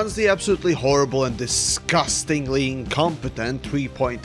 once the absolutely horrible and disgustingly incompetent 3.11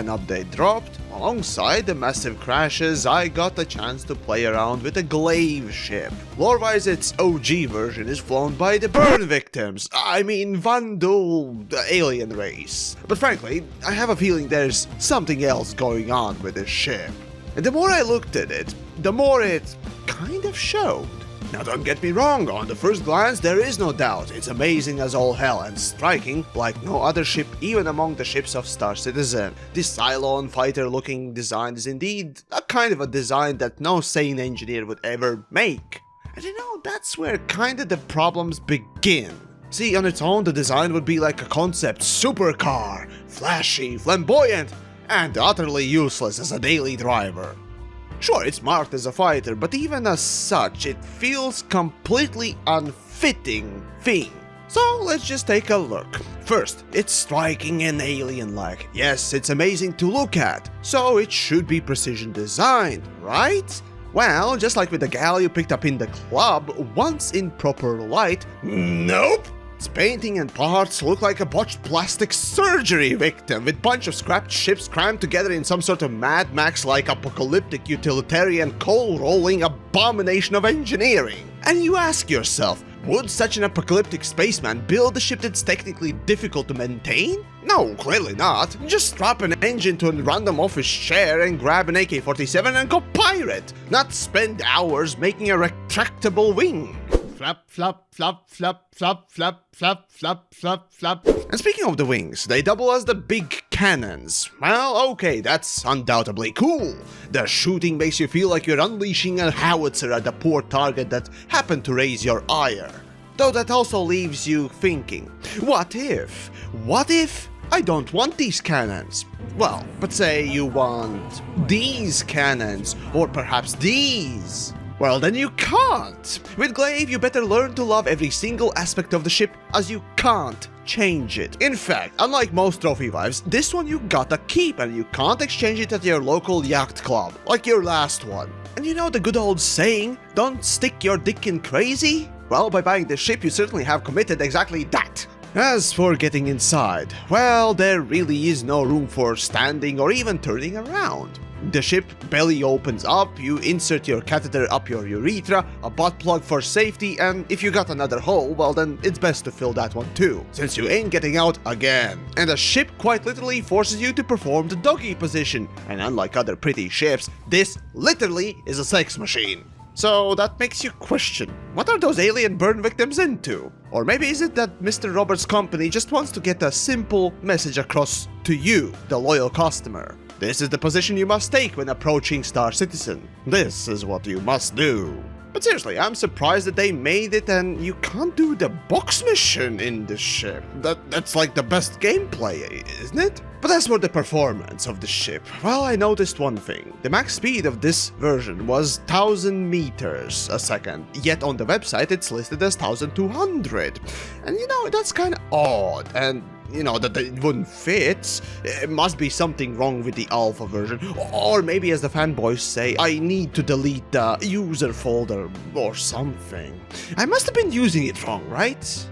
update dropped, alongside the massive crashes, I got the chance to play around with a Glaive ship. Lore-wise, its OG version is flown by the burn victims, Vanduul, the alien race. But frankly, I have a feeling there's something else going on with this ship. And the more I looked at it, the more it kind of showed. Now don't get me wrong, on the first glance there is no doubt, it's amazing as all hell and striking like no other ship even among the ships of Star Citizen. This Cylon fighter looking design is indeed a kind of a design that no sane engineer would ever make. And that's where kinda the problems begin. See, on its own the design would be like a concept supercar, flashy, flamboyant, and utterly useless as a daily driver. Sure, it's marked as a fighter, but even as such, it feels completely unfitting thing. So let's just take a look. First, it's striking and alien-like. Yes, it's amazing to look at, so it should be precision designed, right? Well, just like with the gal you picked up in the club, once in proper light, nope! Its painting and parts look like a botched plastic surgery victim with bunch of scrapped ships crammed together in some sort of Mad Max-like apocalyptic utilitarian coal-rolling abomination of engineering. And you ask yourself, would such an apocalyptic spaceman build a ship that's technically difficult to maintain? No, clearly not. Just strap an engine to a random office chair and grab an AK-47 and go pirate, not spend hours making a retractable wing. Flap, flap, flap, flap, flap, flap, flap, flap, flap, flap. And speaking of the wings, they double as the big cannons. Well, okay, that's undoubtedly cool. The shooting makes you feel like you're unleashing a howitzer at the poor target that happened to raise your ire. Though that also leaves you thinking, what if? What if I don't want these cannons? Well, but say you want these cannons, or perhaps these. Well, then you can't! With Glaive, you better learn to love every single aspect of the ship, as you can't change it. In fact, unlike most trophy wives, this one you gotta keep and you can't exchange it at your local yacht club, like your last one. And you know the good old saying, don't stick your dick in crazy? Well, by buying this ship, you certainly have committed exactly that. As for getting inside, well, there really is no room for standing or even turning around. The ship belly opens up, you insert your catheter up your urethra, a butt plug for safety, and if you got another hole, well then it's best to fill that one too, since you ain't getting out again. And the ship quite literally forces you to perform the doggy position, and unlike other pretty ships, this literally is a sex machine. So that makes you question, what are those alien burn victims into? Or maybe is it that Mr. Roberts' company just wants to get a simple message across to you, the loyal customer? This is the position you must take when approaching Star Citizen. This is what you must do. But seriously, I'm surprised that they made it and you can't do the box mission in this ship. That's like the best gameplay, isn't it? But as for the performance of the ship, well, I noticed one thing. The max speed of this version was 1000 meters a second, yet on the website it's listed as 1200. And that's kind of odd, and that it wouldn't fit. It must be something wrong with the alpha version, or maybe, as the fanboys say, I need to delete the user folder or something. I must have been using it wrong, right?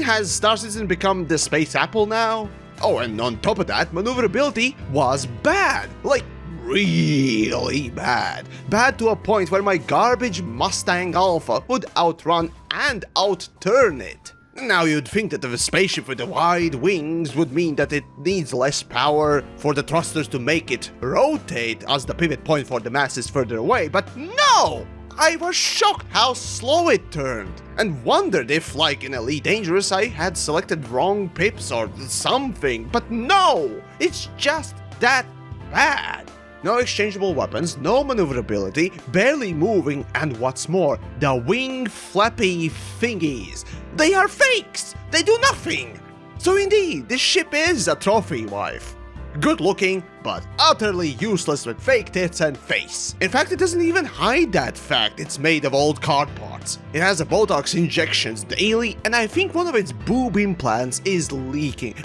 Has Star Citizen become the space Apple now? Oh, and on top of that, maneuverability was bad, like really bad. Bad to a point where my garbage Mustang Alpha would outrun and outturn it. Now you'd think that a spaceship with the wide wings would mean that it needs less power for the thrusters to make it rotate as the pivot point for the mass is further away, but no! I was shocked how slow it turned, and wondered if, like in Elite Dangerous, I had selected wrong pips or something, but no! It's just that bad! No exchangeable weapons, no maneuverability, barely moving, and what's more, the wing flappy thingies. They are fakes! They do nothing! So indeed, this ship is a trophy wife. Good looking, but utterly useless with fake tits and face. In fact, it doesn't even hide that fact it's made of old card parts. It has a Botox injections daily, and I think one of its boob implants is leaking.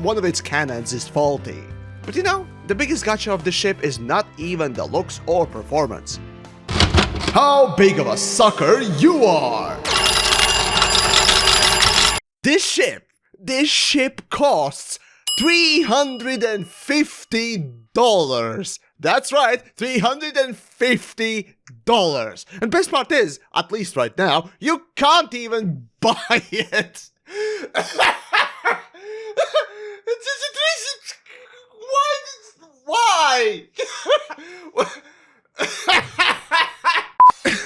One of its cannons is faulty. But the biggest gotcha of the ship is not even the looks or performance. How big of a sucker you are! This ship This ship costs $350. That's right, $350. And best part is, at least right now, you can't even buy it. It's just why?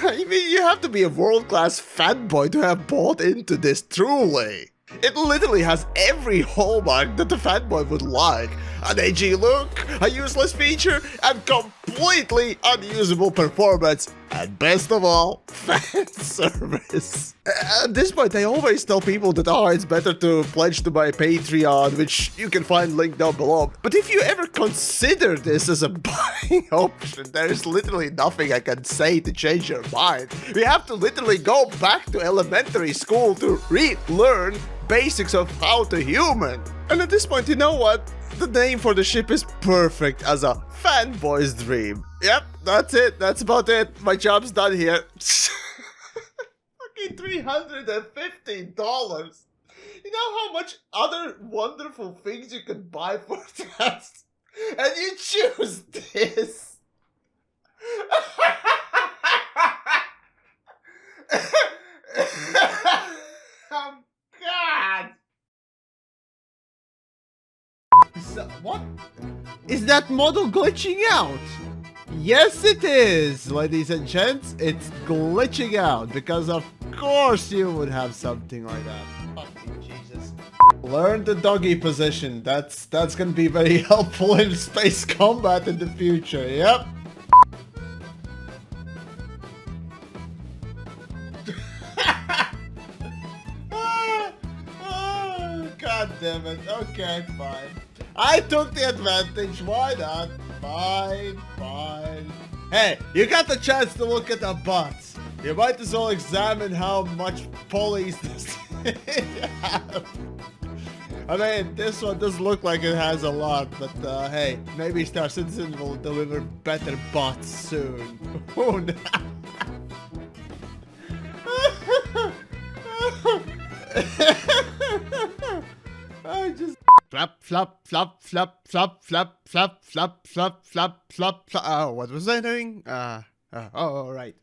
I mean, you have to be a world-class fanboy to have bought into this, truly. It literally has every hallmark that the fanboy would like. An edgy look, a useless feature, and completely unusable performance. And best of all, fan service. At this point, I always tell people that, it's better to pledge to my Patreon, which you can find linked down below. But if you ever consider this as a buying option, there is literally nothing I can say to change your mind. We have to literally go back to elementary school to relearn basics of how to human. And at this point, you know what? The name for the ship is perfect as a fanboy's dream. Yep, that's it. That's about it. My job's done here. Fucking $350. You know how much other wonderful things you could buy for that? And you choose this. Oh, God. What? Is that model glitching out? Yes, it is, ladies and gents. It's glitching out because of course you would have something like that. Fucking Jesus. Learn the doggy position. That's gonna be very helpful in space combat in the future. Yep. God damn it. Okay, fine. I took the advantage. Why not? Fine. Hey, you got the chance to look at the butts. You might as well examine how much pulleys this thing has. I mean, this one does look like it has a lot, but hey, maybe Star Citizen will deliver better butts soon. Oh no. I just flap. Oh, what was I doing? Oh, right.